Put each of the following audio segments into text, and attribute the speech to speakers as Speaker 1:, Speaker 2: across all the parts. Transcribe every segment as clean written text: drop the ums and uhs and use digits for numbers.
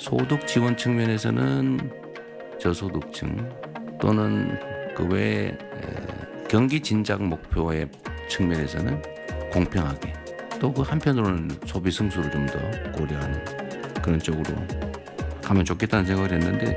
Speaker 1: 소득 지원 측면에서는 저소득층 또는 그 외에 경기 진작 목표의 측면에서는 공평하게, 또 그 한편으로는 소비 승수를 좀 더 고려하는 그런 쪽으로 가면 좋겠다는 생각을 했는데,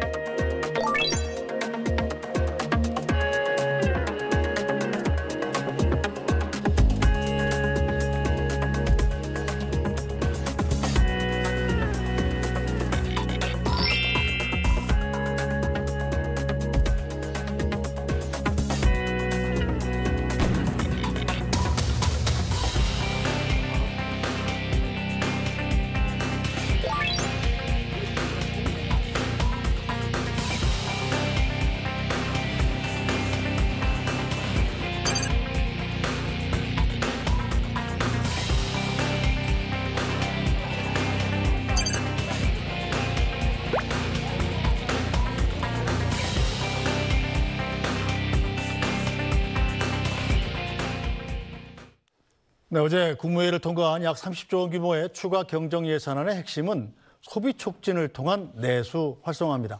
Speaker 2: 네, 어제 국무회의를 통과한 약 30조 원 규모의 추가 경정 예산안의 핵심은 소비 촉진을 통한 내수 활성화입니다.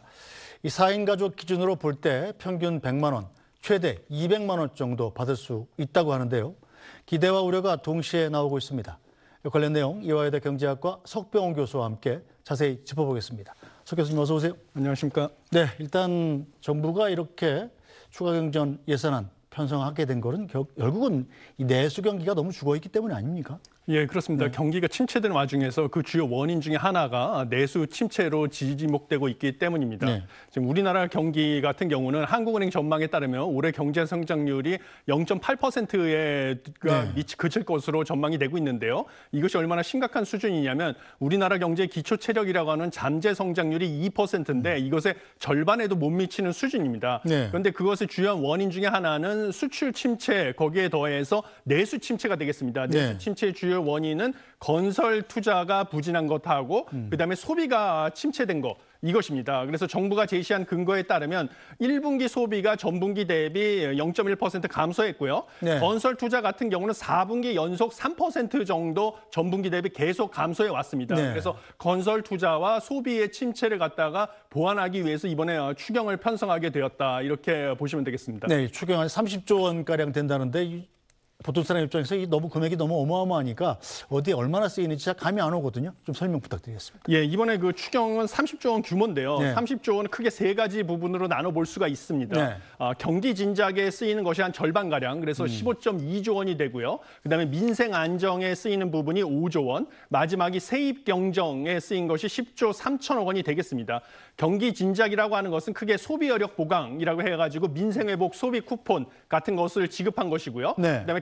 Speaker 2: 이 4인 가족 기준으로 볼 때 평균 100만 원, 최대 200만 원 정도 받을 수 있다고 하는데요. 기대와 우려가 동시에 나오고 있습니다. 관련 내용 이화여대 경제학과 석병훈 교수와 함께 자세히 짚어보겠습니다. 석 교수님 어서 오세요.
Speaker 3: 안녕하십니까.
Speaker 2: 네, 일단 정부가 이렇게 추가 경정 예산안 편성하게 된 거는 결국은 이 내수 경기가 너무 죽어있기 때문이 아닙니까?
Speaker 3: 예, 그렇습니다.
Speaker 2: 네.
Speaker 3: 경기가 침체되는 와중에서 그 주요 원인 중에 하나가 내수 침체로 지목되고 있기 때문입니다.
Speaker 2: 네.
Speaker 3: 지금 우리나라 경기 같은 경우는 한국은행 전망에 따르면 올해 경제 성장률이 0.8%에 그칠 것으로 전망이 되고 있는데요. 이것이 얼마나 심각한 수준이냐면 우리나라 경제 기초 체력이라고 하는 잠재 성장률이 2%인데 이것의 절반에도 못 미치는 수준입니다.
Speaker 2: 네.
Speaker 3: 그런데 그것의 주요한 원인 중에 하나는 수출 침체, 거기에 더해서 내수 침체가 되겠습니다. 내수
Speaker 2: 네.
Speaker 3: 침체의 주요 원인은 건설 투자가 부진한 것하고 그다음에 소비가 침체된 것, 이것입니다. 그래서 정부가 제시한 근거에 따르면 1분기 소비가 전분기 대비 0.1% 감소했고요.
Speaker 2: 네.
Speaker 3: 건설 투자 같은 경우는 4분기 연속 3% 정도 전분기 대비 계속 감소해 왔습니다.
Speaker 2: 네.
Speaker 3: 그래서 건설 투자와 소비의 침체를 갖다가 보완하기 위해서 이번에 추경을 편성하게 되었다, 이렇게 보시면 되겠습니다.
Speaker 2: 네, 추경 한 30조 원가량 된다는데 보통 사람 입장에서 금액이 너무 어마어마하니까 어디에 얼마나 쓰이는지 잘 감이 안 오거든요. 좀 설명 부탁드리겠습니다.
Speaker 3: 예, 이번에 그 추경은 30조 원 규모인데요.
Speaker 2: 네.
Speaker 3: 30조 원은 크게 세 가지 부분으로 나눠볼 수가 있습니다.
Speaker 2: 네.
Speaker 3: 경기 진작에 쓰이는 것이 한 절반가량, 그래서 15.2조 원이 되고요. 그다음에 민생 안정에 쓰이는 부분이 5조 원, 마지막이 세입 경정에 쓰인 것이 10조 3천억 원이 되겠습니다. 경기 진작이라고 하는 것은 크게 소비 여력 보강이라고 해가지고 민생 회복 소비 쿠폰 같은 것을 지급한 것이고요.
Speaker 2: 네.
Speaker 3: 그다음에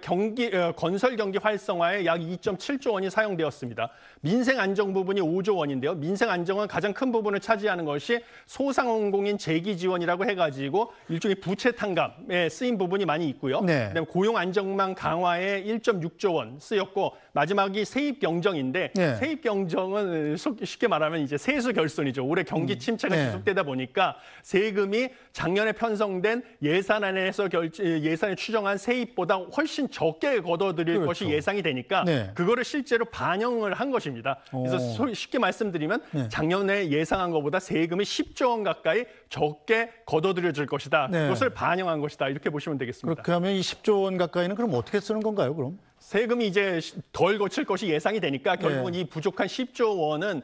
Speaker 3: 건설 경기 활성화에 약 2.7조 원이 사용되었습니다. 민생 안정 부분이 5조 원인데요. 민생 안정은 가장 큰 부분을 차지하는 것이 소상공인 재기 지원이라고 해가지고 일종의 부채 탕감에 쓰인 부분이 많이 있고요.
Speaker 2: 네.
Speaker 3: 그다음에 고용 안정망 강화에 1.6조 원 쓰였고, 마지막이 세입 경정인데
Speaker 2: 네.
Speaker 3: 세입 경정은 쉽게 말하면 이제 세수 결손이죠. 올해 경기 침체가
Speaker 2: 네.
Speaker 3: 지속되다 보니까 세금이 작년에 편성된 예산안에서 예산에 추정한 세입보다 훨씬 적게 걷어들일
Speaker 2: 그렇죠.
Speaker 3: 것이 예상이 되니까
Speaker 2: 네.
Speaker 3: 그거를 실제로 반영을 한 것입니다. 그래서 쉽게 말씀드리면
Speaker 2: 네.
Speaker 3: 작년에 예상한 것보다 세금이 10조 원 가까이 적게 걷어들여질 것이다.
Speaker 2: 네.
Speaker 3: 그것을 반영한 것이다, 이렇게 보시면 되겠습니다.
Speaker 2: 그렇게 하면 이 10조 원 가까이는 그럼 어떻게 쓰는 건가요, 그럼?
Speaker 3: 세금이 이제 덜 거칠 것이 예상이 되니까 결국은
Speaker 2: 네.
Speaker 3: 이 부족한 10조 원은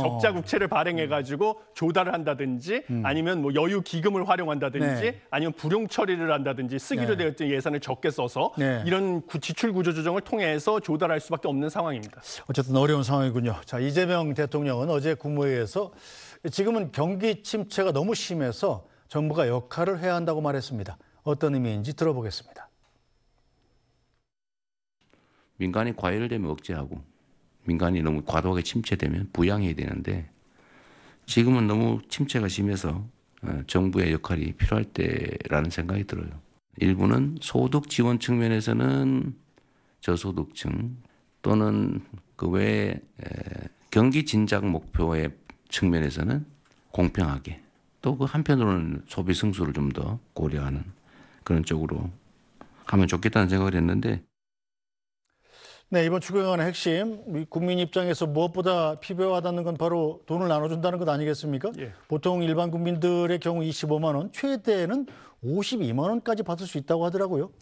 Speaker 3: 적자 국채를 발행해가지고 조달을 한다든지 아니면 여유 기금을 활용한다든지
Speaker 2: 네.
Speaker 3: 아니면 불용 처리를 한다든지 쓰기로
Speaker 2: 네.
Speaker 3: 되었던 예산을 적게 써서
Speaker 2: 네.
Speaker 3: 이런 지출 구조 조정을 통해서 조달할 수밖에 없는 상황입니다.
Speaker 2: 어쨌든 어려운 상황이군요. 자, 이재명 대통령은 어제 국무회의에서 지금은 경기 침체가 너무 심해서 정부가 역할을 해야 한다고 말했습니다. 어떤 의미인지 들어보겠습니다.
Speaker 1: 민간이 과열되면 억제하고 민간이 너무 과도하게 침체되면 부양해야 되는데, 지금은 너무 침체가 심해서 정부의 역할이 필요할 때라는 생각이 들어요. 일부는 소득 지원 측면에서는 저소득층 또는 그 외에 경기 진작 목표의 측면에서는 공평하게, 또 그 한편으로는 소비 승수를 좀 더 고려하는 그런 쪽으로 하면 좋겠다는 생각을 했는데,
Speaker 2: 네, 이번 추경 예산의 핵심, 국민 입장에서 무엇보다 필요에 와닿는 건 바로 돈을 나눠준다는 것 아니겠습니까?
Speaker 3: 예.
Speaker 2: 보통 일반 국민들의 경우 25만 원, 최대는 52만 원까지 받을 수 있다고 하더라고요.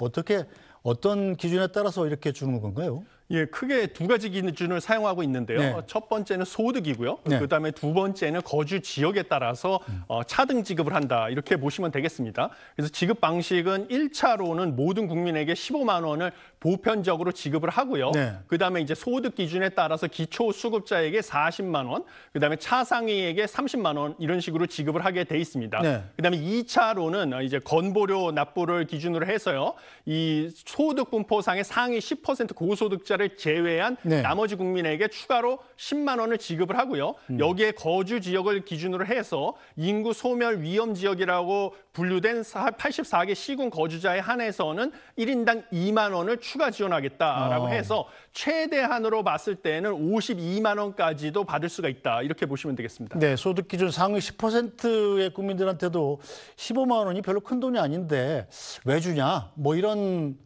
Speaker 2: 어떤 기준에 따라서 이렇게 주는 건가요?
Speaker 3: 예, 크게 두 가지 기준을 사용하고 있는데요.
Speaker 2: 네.
Speaker 3: 첫 번째는 소득이고요.
Speaker 2: 네.
Speaker 3: 그다음에 두 번째는 거주 지역에 따라서 차등 지급을 한다. 이렇게 보시면 되겠습니다. 그래서 지급 방식은 1차로는 모든 국민에게 15만 원을 보편적으로 지급을 하고요.
Speaker 2: 네.
Speaker 3: 그다음에 이제 소득 기준에 따라서 기초 수급자에게 40만 원, 그다음에 차상위에게 30만 원 이런 식으로 지급을 하게 돼 있습니다.
Speaker 2: 네.
Speaker 3: 그다음에 2차로는 이제 건보료 납부를 기준으로 해서요. 이 소득 분포상의 상위 10% 고소득자를 제외한
Speaker 2: 네. 나머지
Speaker 3: 나머지 국민에게 추가로 10만 원을 지급을 하고요. 여기에 거주 지역을 기준으로 해서 인구 소멸 위험 지역이라고 분류된 84개 시군 거주자에 한해서는 1인당 2만 원을 추가 지원하겠다라고 해서 최대한으로 봤을 때는 52만 원까지도 받을 수가 있다. 이렇게 보시면 되겠습니다.
Speaker 2: 네, 소득 기준 상위 10%의 국민들한테도 15만 원이 별로 큰 돈이 아닌데 왜 주냐? 뭐 이런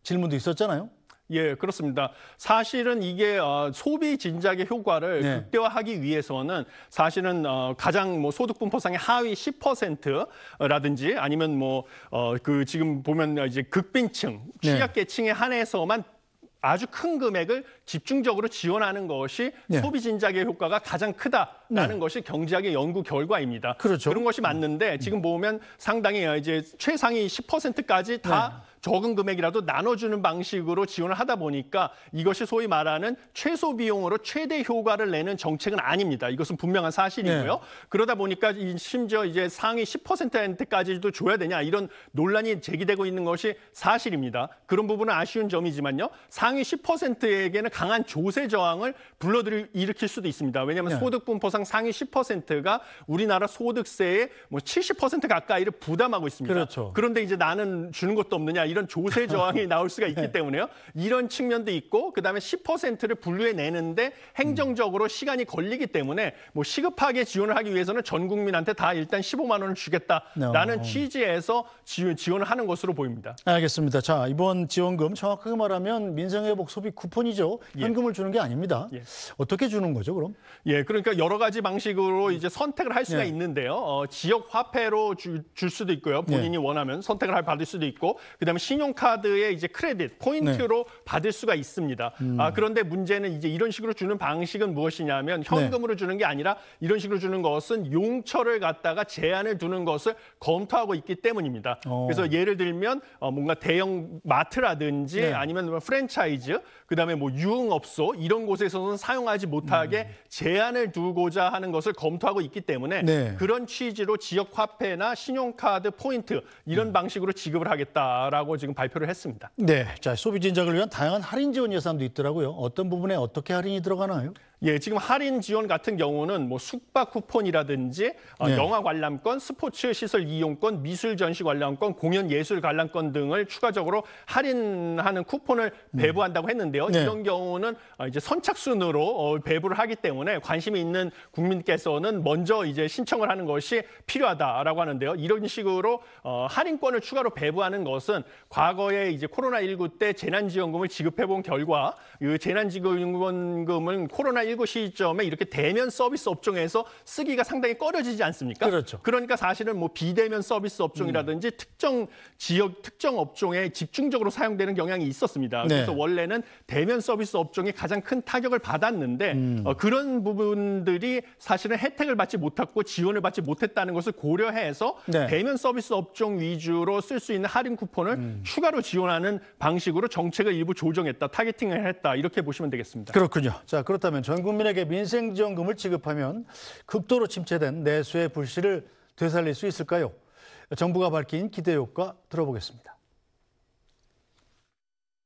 Speaker 2: 질문도 있었잖아요.
Speaker 3: 예, 그렇습니다. 사실은 이게 소비 진작의 효과를
Speaker 2: 네.
Speaker 3: 극대화하기 위해서는 사실은 가장 뭐 소득 분포상의 하위 10%라든지 아니면 그 지금 보면 이제 극빈층,
Speaker 2: 네.
Speaker 3: 취약계층에 한해서만 아주 큰 금액을 집중적으로 지원하는 것이
Speaker 2: 네.
Speaker 3: 소비 진작의 효과가 가장 크다라는 것이 경제학의 연구 결과입니다.
Speaker 2: 그렇죠.
Speaker 3: 그런 것이 맞는데 지금 보면 상당히 이제 최상위 10%까지 다 적은 금액이라도 나눠주는 방식으로 지원을 하다 보니까 이것이 소위 말하는 최소 비용으로 최대 효과를 내는 정책은 아닙니다. 이것은 분명한 사실이고요.
Speaker 2: 네.
Speaker 3: 그러다 보니까 심지어 이제 상위 10%한테까지도 줘야 되냐 이런 논란이 제기되고 있는 것이 사실입니다. 그런 부분은 아쉬운 점이지만요. 상위 10%에게는 강한 조세 저항을 일으킬 수도 있습니다. 왜냐하면
Speaker 2: 네.
Speaker 3: 소득 분포상 상위 10%가 우리나라 소득세의 뭐 70% 가까이를 부담하고 있습니다.
Speaker 2: 그렇죠.
Speaker 3: 그런데 이제 나는 주는 것도 없느냐 이런 조세 저항이 나올 수가 있기 때문에요. 이런 측면도 있고 그다음에 10%를 분류해 내는데 행정적으로 시간이 걸리기 때문에 뭐 시급하게 지원을 하기 위해서는 전 국민한테 다 일단 15만 원을 주겠다라는 취지에서 지원을 하는 것으로 보입니다.
Speaker 2: 알겠습니다. 자, 이번 지원금 정확하게 말하면 민생회복 소비 쿠폰이죠. 현금을 주는 게 아닙니다.
Speaker 3: 예.
Speaker 2: 어떻게 주는 거죠, 그럼?
Speaker 3: 예, 그러니까 여러 가지 방식으로 이제 선택을 할 수가
Speaker 2: 네.
Speaker 3: 있는데요. 지역 화폐로 줄 수도 있고요. 본인이 원하면 선택을 받을 수도 있고, 그다음에 신용카드의 이제 크레딧 포인트로 받을 수가 있습니다. 그런데 문제는 이제 이런 식으로 주는 방식은 무엇이냐면 현금으로 주는 게 아니라 이런 식으로 주는 것은 용처를 갖다가 제한을 두는 것을 검토하고 있기 때문입니다. 그래서 예를 들면 뭔가 대형 마트라든지
Speaker 2: 네.
Speaker 3: 아니면 뭐 프랜차이즈, 그다음에 뭐 유흥업소 이런 곳에서는 사용하지 못하게 제한을 두고자 하는 것을 검토하고 있기 때문에
Speaker 2: 네.
Speaker 3: 그런 취지로 지역 화폐나 신용카드 포인트 이런 방식으로 지급을 하겠다라고 지금 발표를 했습니다.
Speaker 2: 네, 자, 소비 진작을 위한 다양한 할인 지원 예산도 있더라고요. 어떤 부분에 어떻게 할인이 들어가나요?
Speaker 3: 예, 지금 할인 지원 같은 경우는 뭐 숙박 쿠폰이라든지
Speaker 2: 네.
Speaker 3: 영화 관람권, 스포츠 시설 이용권, 미술 전시 관람권, 공연 예술 관람권 등을 추가적으로 할인하는 쿠폰을 배부한다고 했는데요.
Speaker 2: 네.
Speaker 3: 이런 경우는 이제 선착순으로 배부를 하기 때문에 관심이 있는 국민께서는 먼저 이제 신청을 하는 것이 필요하다라고 하는데요. 이런 식으로 할인권을 추가로 배부하는 것은 과거에 이제 코로나19 때 재난지원금을 지급해 본 결과 이 재난지원금은 코로나19 시점에 이렇게 대면 서비스 업종에서 쓰기가 상당히 꺼려지지 않습니까?
Speaker 2: 그렇죠.
Speaker 3: 그러니까 사실은 뭐 비대면 서비스 업종이라든지 특정 지역, 특정 업종에 집중적으로 사용되는 경향이 있었습니다.
Speaker 2: 네.
Speaker 3: 그래서 원래는 대면 서비스 업종이 가장 큰 타격을 받았는데 그런 부분들이 사실은 혜택을 받지 못했고 지원을 받지 못했다는 것을 고려해서
Speaker 2: 네.
Speaker 3: 대면 서비스 업종 위주로 쓸 수 있는 할인 쿠폰을 추가로 지원하는 방식으로 정책을 일부 조정했다, 타겟팅을 했다 이렇게 보시면 되겠습니다.
Speaker 2: 그렇군요. 자, 그렇다면 전 국민에게 민생지원금을 지급하면 극도로 침체된 내수의 불씨를 되살릴 수 있을까요? 정부가 밝힌 기대 효과 들어보겠습니다.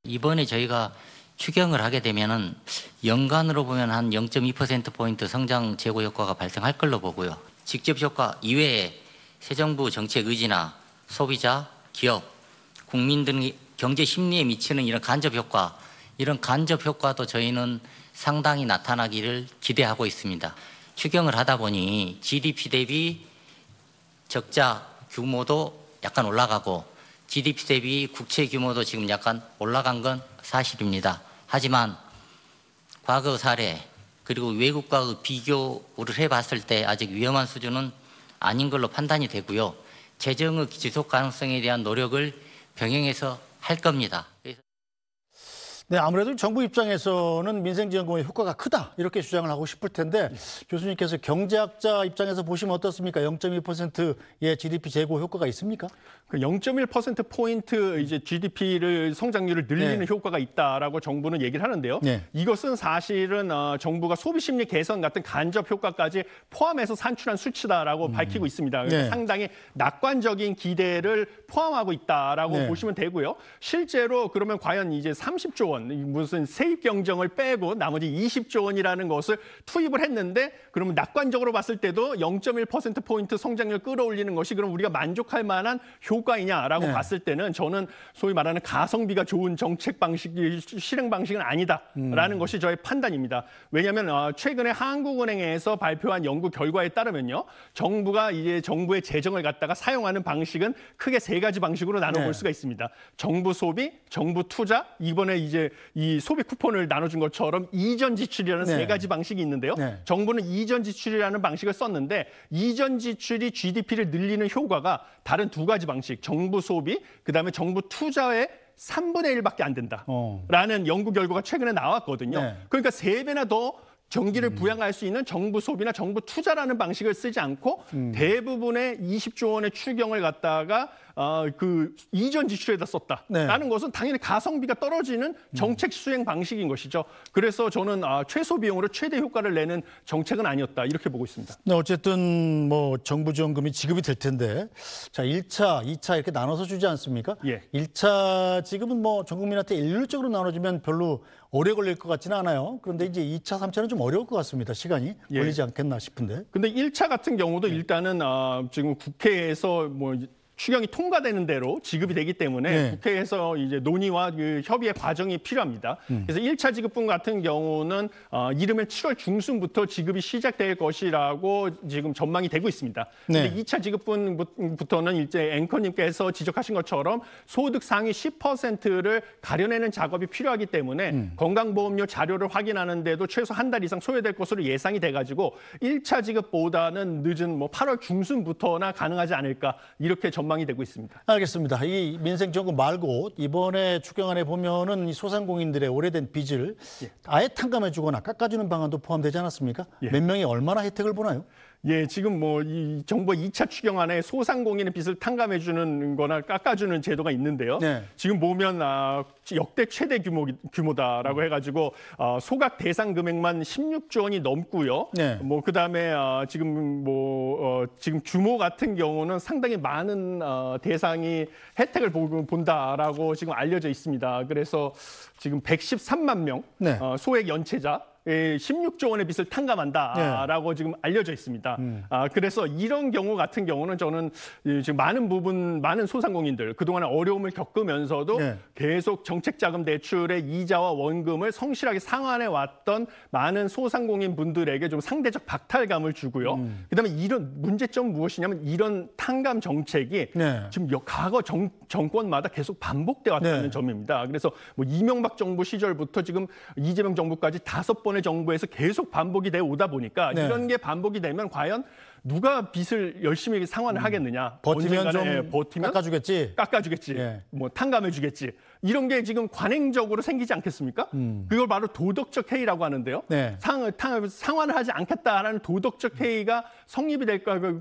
Speaker 4: 이번에 저희가 추경을 하게 되면은 연간으로 보면 한 0.2%포인트 성장 제고 효과가 발생할 걸로 보고요. 직접 효과 이외에 새 정부 정책 의지나 소비자, 기업, 국민 등의 경제 심리에 미치는 이런 간접 효과도 저희는 상당히 나타나기를 기대하고 있습니다. 추경을 하다 보니 GDP 대비 적자 규모도 약간 올라가고 GDP 대비 국채 규모도 지금 약간 올라간 건 사실입니다. 하지만 과거 사례 그리고 외국과 비교를 해봤을 때 아직 위험한 수준은 아닌 걸로 판단이 되고요. 재정의 지속 가능성에 대한 노력을 병행해서 할 겁니다.
Speaker 2: 네, 아무래도 정부 입장에서는 민생지원금의 효과가 크다 이렇게 주장을 하고 싶을 텐데 교수님께서 경제학자 입장에서 보시면 어떻습니까? 0.2%의 GDP 제고 효과가 있습니까?
Speaker 3: 그 0.1%포인트 이제 GDP를 성장률을 늘리는
Speaker 2: 네.
Speaker 3: 효과가 있다라고 정부는 얘기를 하는데요.
Speaker 2: 네.
Speaker 3: 이것은 사실은 정부가 소비 심리 개선 같은 간접 효과까지 포함해서 산출한 수치다라고 밝히고 있습니다. 그래서
Speaker 2: 네.
Speaker 3: 상당히 낙관적인 기대를 포함하고 있다라고
Speaker 2: 네.
Speaker 3: 보시면 되고요. 실제로 그러면 과연 이제 30조 원 무슨 세입 경정을 빼고 나머지 20조 원이라는 것을 투입을 했는데 그러면 낙관적으로 봤을 때도 0.1%포인트 성장률 끌어올리는 것이 그럼 우리가 만족할 만한 효과이냐라고
Speaker 2: 네.
Speaker 3: 봤을 때는 저는 소위 말하는 가성비가 좋은 정책 방식이 실행 방식은 아니다라는 것이 저의 판단입니다. 왜냐하면 최근에 한국은행에서 발표한 연구 결과에 따르면요, 정부가 이제 정부의 재정을 갖다가 사용하는 방식은 크게 세 가지 방식으로 나눠볼
Speaker 2: 네.
Speaker 3: 수가 있습니다. 정부 소비, 정부 투자, 이번에 이제 이 소비 쿠폰을 나눠준 것처럼 이전 지출이라는
Speaker 2: 네.
Speaker 3: 세 가지 방식이 있는데요.
Speaker 2: 네.
Speaker 3: 정부는 이전 지출이라는 방식을 썼는데 이전 지출이 GDP를 늘리는 효과가 다른 두 가지 방식, 정부 소비, 그다음에 정부 투자의 3분의 1밖에 안 된다라는 연구 결과가 최근에 나왔거든요.
Speaker 2: 네.
Speaker 3: 그러니까 3배나 더 경기를 부양할 수 있는 정부 소비나 정부 투자라는 방식을 쓰지 않고 대부분의 20조 원의 추경을 갖다가 그 이전 지출에다 썼다라는 것은 당연히 가성비가 떨어지는 정책 수행 방식인 것이죠. 그래서 저는 최소 비용으로 최대 효과를 내는 정책은 아니었다 이렇게 보고 있습니다.
Speaker 2: 네, 어쨌든 뭐 정부 지원금이 지급이 될 텐데 자 1차, 2차 이렇게 나눠서 주지 않습니까?
Speaker 3: 예.
Speaker 2: 1차 지급은 뭐 전 국민한테 일률적으로 나눠주면 별로 오래 걸릴 것 같지는 않아요. 그런데 이제 2차, 3차는 좀 어려울 것 같습니다. 시간이
Speaker 3: 예.
Speaker 2: 걸리지 않겠나 싶은데.
Speaker 3: 근데 1차 같은 경우도 일단은 지금 국회에서 뭐 추경이 통과되는 대로 지급이 되기 때문에
Speaker 2: 네.
Speaker 3: 국회에서 이제 논의와 그 협의의 과정이 필요합니다. 그래서 1차 지급분 같은 경우는 이르면 7월 중순부터 지급이 시작될 것이라고 지금 전망이 되고 있습니다.
Speaker 2: 네.
Speaker 3: 근데 2차 지급분부터는 이제 앵커님께서 지적하신 것처럼 소득 상위 10%를 가려내는 작업이 필요하기 때문에 건강보험료 자료를 확인하는데도 최소 한 달 이상 소요될 것으로 예상이 돼가지고 1차 지급보다는 늦은 뭐 8월 중순부터나 가능하지 않을까 이렇게 전망이 되고 있습니다.
Speaker 2: 알겠습니다. 이 민생지원금 말고 이번에 추경안에 보면은 이 소상공인들의 오래된 빚을 아예 탕감해주거나 깎아주는 방안도 포함되지 않았습니까?
Speaker 3: 예.
Speaker 2: 몇 명이 얼마나 혜택을 보나요?
Speaker 3: 예, 지금 뭐 이 정부 2차 추경안에 소상공인의 빚을 탕감해 주는 거나 깎아주는 제도가 있는데요.
Speaker 2: 네.
Speaker 3: 지금 보면 역대 최대 규모다라고 해가지고 소각 대상 금액만 16조 원이 넘고요.
Speaker 2: 네.
Speaker 3: 뭐 그다음에 지금 지금 규모 같은 경우는 상당히 많은 대상이 혜택을 본다라고 지금 알려져 있습니다. 그래서 지금 113만 명
Speaker 2: 네.
Speaker 3: 소액 연체자 16조 원의 빚을 탕감한다라고 지금 알려져 있습니다. 그래서 이런 경우 같은 경우는 저는 지금 많은 소상공인들 그동안 어려움을 겪으면서도
Speaker 2: 네.
Speaker 3: 계속 정책자금 대출의 이자와 원금을 성실하게 상환해 왔던 많은 소상공인 분들에게 좀 상대적 박탈감을 주고요. 그다음에 이런 문제점 무엇이냐면 이런 탕감 정책이
Speaker 2: 네.
Speaker 3: 지금 과거 정권마다 계속 반복돼 왔다는
Speaker 2: 네.
Speaker 3: 점입니다. 그래서 뭐 이명박 정부 시절부터 지금 이재명 정부까지 5번의 정부에서 계속 반복이 돼 오다 보니까
Speaker 2: 네.
Speaker 3: 이런 게 반복이 되면 과연 누가 빚을 열심히 상환을 하겠느냐?
Speaker 2: 버티면
Speaker 3: 언젠가는,
Speaker 2: 좀
Speaker 3: 버티면
Speaker 2: 깎아주겠지.
Speaker 3: 예. 뭐 탕감해주겠지. 이런 게 지금 관행적으로 생기지 않겠습니까? 그걸 바로 도덕적 해이라고 하는데요.
Speaker 2: 네.
Speaker 3: 상환을 하지 않겠다라는 도덕적 해이가 성립이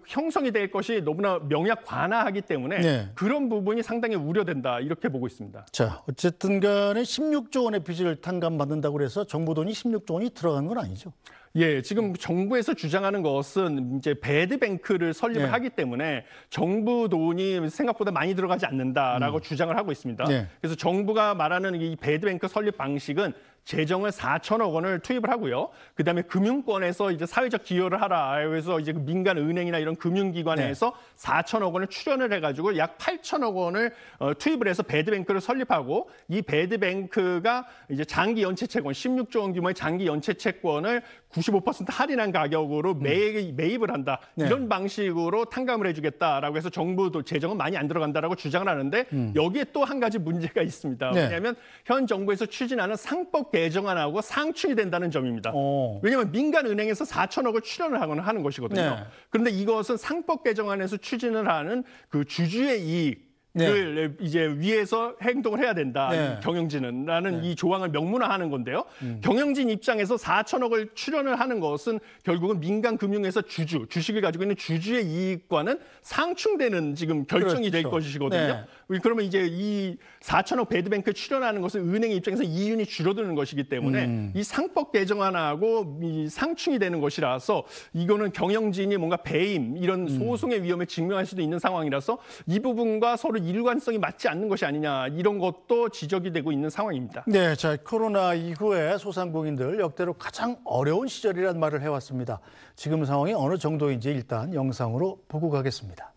Speaker 3: 형성이 될 것이 너무나 명약 관하하기 때문에
Speaker 2: 네.
Speaker 3: 그런 부분이 상당히 우려된다 이렇게 보고 있습니다.
Speaker 2: 자, 어쨌든 간에 16조 원의 빚을 탕감받는다고 해서 정부 돈이 16조 원이 들어간 건 아니죠.
Speaker 3: 예, 지금 정부에서 주장하는 것은 이제 배드뱅크를 설립을
Speaker 2: 네.
Speaker 3: 하기 때문에 정부 돈이 생각보다 많이 들어가지 않는다라고 주장을 하고 있습니다.
Speaker 2: 네.
Speaker 3: 그래서 정부가 말하는 이 배드뱅크 설립 방식은 재정을 4천억 원을 투입을 하고요. 그다음에 금융권에서 이제 사회적 기여를 하라. 그래서 이제 민간 은행이나 이런 금융기관에서 4천억 원을 출연을 해가지고 약 8천억 원을 투입을 해서 배드뱅크를 설립하고 이 배드뱅크가 이제 장기 연체 채권 16조 원 규모의 장기 연체 채권을 95% 할인한 가격으로 매입을 한다.
Speaker 2: 네.
Speaker 3: 이런 방식으로 탕감을 해주겠다라고 해서 정부도 재정은 많이 안 들어간다라고 주장을 하는데 여기에 또 한 가지 문제가 있습니다.
Speaker 2: 네.
Speaker 3: 왜냐하면 현 정부에서 추진하는 상법 개정안하고 상충이 된다는 점입니다. 왜냐하면 민간은행에서 4천억을 출연을 하는 것이거든요.
Speaker 2: 네.
Speaker 3: 그런데 이것은 상법 개정안에서 추진을 하는 그 주주의 이익 을 이제 위에서 행동을 해야 된다.
Speaker 2: 네.
Speaker 3: 이 경영진은라는 이 조항을 명문화하는 건데요. 경영진 입장에서 4천억을 출연을 하는 것은 결국은 민간 금융에서 주식을 가지고 있는 주주의 이익과는 상충되는 지금 결정이 될
Speaker 2: 그렇죠.
Speaker 3: 것이거든요. 그러면 이제 이 4천억 배드뱅크에 출연하는 것은 은행 입장에서 이윤이 줄어드는 것이기 때문에 이 상법 개정안하고 이 상충이 되는 것이라서 이거는 경영진이 뭔가 배임 이런 소송의 위험에 직면할 수도 있는 상황이라서 이 부분과 서로 일관성이 맞지 않는 것이 아니냐 이런 것도 지적이 되고 있는 상황입니다.
Speaker 2: 네, 자 코로나 이후에 소상공인들 역대로 가장 어려운 시절이라는 말을 해왔습니다. 지금 상황이 어느 정도인지 일단 영상으로 보고 가겠습니다.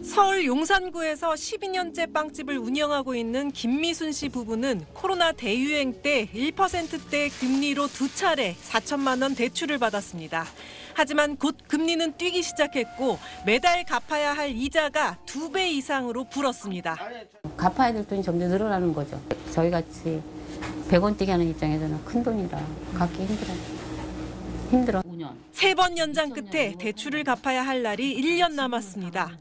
Speaker 5: 서울 용산구에서 12년째 빵집을 운영하고 있는 김미순 씨 부부는 코로나 대유행 때 1%대 금리로 2차례 4천만 원 대출을 받았습니다. 하지만 곧 금리는 뛰기 시작했고 매달 갚아야 할 이자가 2배 이상으로 불었습니다.
Speaker 6: 갚아야 될 돈이 점점 늘어나는 거죠. 저희같이 100원 떼기 하는 입장에서는 큰 돈이라 갚기 힘들어. 5년.
Speaker 5: 3번 연장 끝에 대출을 갚아야 할 날이 1년 남았습니다.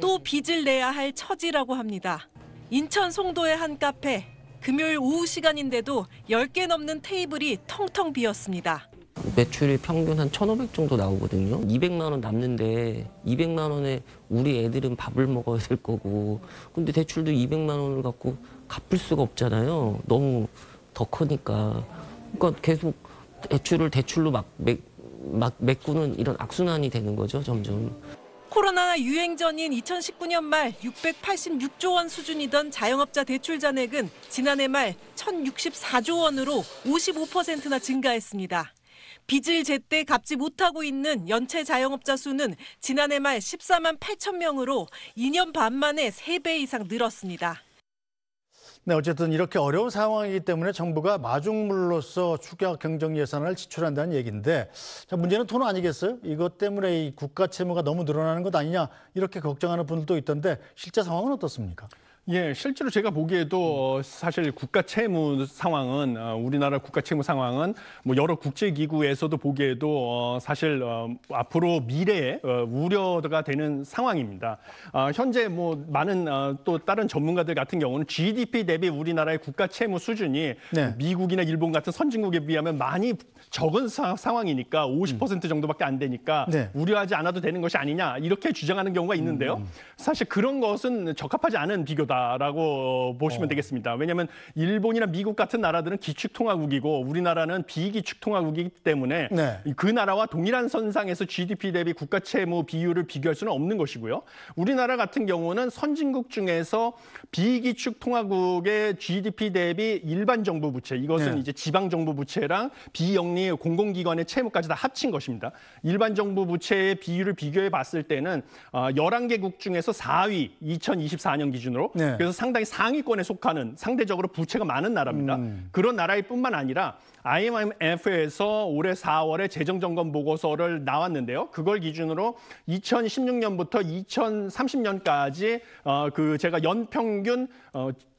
Speaker 5: 또 빚을 내야 할 처지라고 합니다. 인천 송도의 한 카페. 금요일 오후 시간인데도 10개 넘는 테이블이 텅텅 비었습니다.
Speaker 7: 매출이 평균 한 1,500 정도 나오거든요. 200만 원 남는데 200만 원에 우리 애들은 밥을 먹어야 될 거고 근데 대출도 200만 원을 갖고 갚을 수가 없잖아요. 너무 더 크니까. 그러니까 계속 대출로 막 메꾸는 이런 악순환이 되는 거죠, 점점.
Speaker 5: 코로나 유행 전인 2019년 말 686조 원 수준이던 자영업자 대출 잔액은 지난해 말 1,064조 원으로 55%나 증가했습니다. 빚을 제때 갚지 못하고 있는 연체 자영업자 수는 지난해 말 14만 8천 명으로 2년 반 만에 3배 이상 늘었습니다.
Speaker 2: 네, 어쨌든 이렇게 어려운 상황이기 때문에 정부가 마중물로서 추가 경정 예산을 지출한다는 얘기인데 자, 문제는 돈 아니겠어요? 이것 때문에 이 국가 채무가 너무 늘어나는 것 아니냐 이렇게 걱정하는 분들도 있던데 실제 상황은 어떻습니까?
Speaker 3: 예, 실제로 제가 보기에도 사실 국가 채무 상황은 우리나라 국가 채무 상황은 뭐 여러 국제 기구에서도 보기에도 사실 앞으로 미래에 우려가 되는 상황입니다. 현재 뭐 많은 또 다른 전문가들 같은 경우는 GDP 대비 우리나라의 국가 채무 수준이
Speaker 2: 네.
Speaker 3: 미국이나 일본 같은 선진국에 비하면 많이 적은 상황이니까 50% 정도밖에 안 되니까
Speaker 2: 네.
Speaker 3: 우려하지 않아도 되는 것이 아니냐 이렇게 주장하는 경우가 있는데요. 사실 그런 것은 적합하지 않은 비교다라고 보시면 되겠습니다. 왜냐하면 일본이나 미국 같은 나라들은 기축통화국이고 우리나라는 비기축통화국이기 때문에
Speaker 2: 네.
Speaker 3: 그 나라와 동일한 선상에서 GDP 대비 국가 채무 비율을 비교할 수는 없는 것이고요. 우리나라 같은 경우는 선진국 중에서 비기축통화국의 GDP 대비 일반 정부 부채 이것은
Speaker 2: 네.
Speaker 3: 이제 지방 정부 부채랑 비영리 공공기관의 채무까지 다 합친 것입니다. 일반 정부 부채의 비율을 비교해 봤을 때는 11개국 중에서 4위 2024년 기준으로
Speaker 2: 네.
Speaker 3: 그래서 상당히 상위권에 속하는 상대적으로 부채가 많은 나라입니다. 그런 나라일 뿐만 아니라 IMF에서 올해 4월에 재정점검 보고서를 나왔는데요. 그걸 기준으로 2016년부터 2030년까지 그 제가 연평균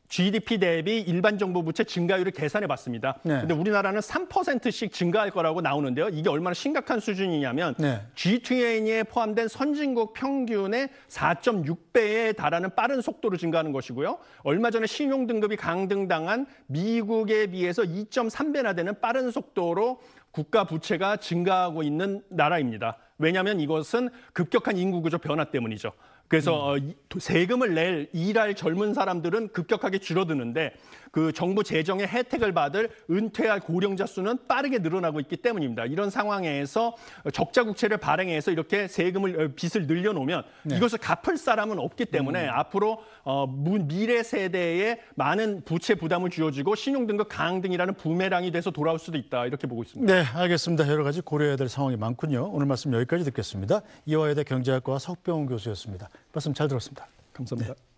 Speaker 3: GDP 대비 일반 정부 부채 증가율을 계산해 봤습니다.
Speaker 2: 네.
Speaker 3: 근데 우리나라는 3%씩 증가할 거라고 나오는데요. 이게 얼마나 심각한 수준이냐면
Speaker 2: 네.
Speaker 3: G20에 포함된 선진국 평균의 4.6배에 달하는 빠른 속도로 증가하는 것이고요. 얼마 전에 신용 등급이 강등당한 미국에 비해서 2.3배나 되는 빠른 속도로 국가 부채가 증가하고 있는 나라입니다. 왜냐하면 이것은 급격한 인구 구조 변화 때문이죠. 그래서 세금을 일할 젊은 사람들은 급격하게 줄어드는데 그 정부 재정의 혜택을 받을 은퇴할 고령자 수는 빠르게 늘어나고 있기 때문입니다. 이런 상황에서 적자 국채를 발행해서 이렇게 빚을 늘려놓으면 이것을 갚을 사람은 없기 때문에 앞으로 미래 세대에 많은 부채 부담을 쥐어지고 신용등급 강등이라는 부메랑이 돼서 돌아올 수도 있다 이렇게 보고 있습니다.
Speaker 2: 네, 알겠습니다. 여러 가지 고려해야 될 상황이 많군요. 오늘 말씀 여기까지 듣겠습니다. 이화여대 경제학과 석병훈 교수였습니다. 말씀 잘 들었습니다.
Speaker 3: 감사합니다.
Speaker 2: 네.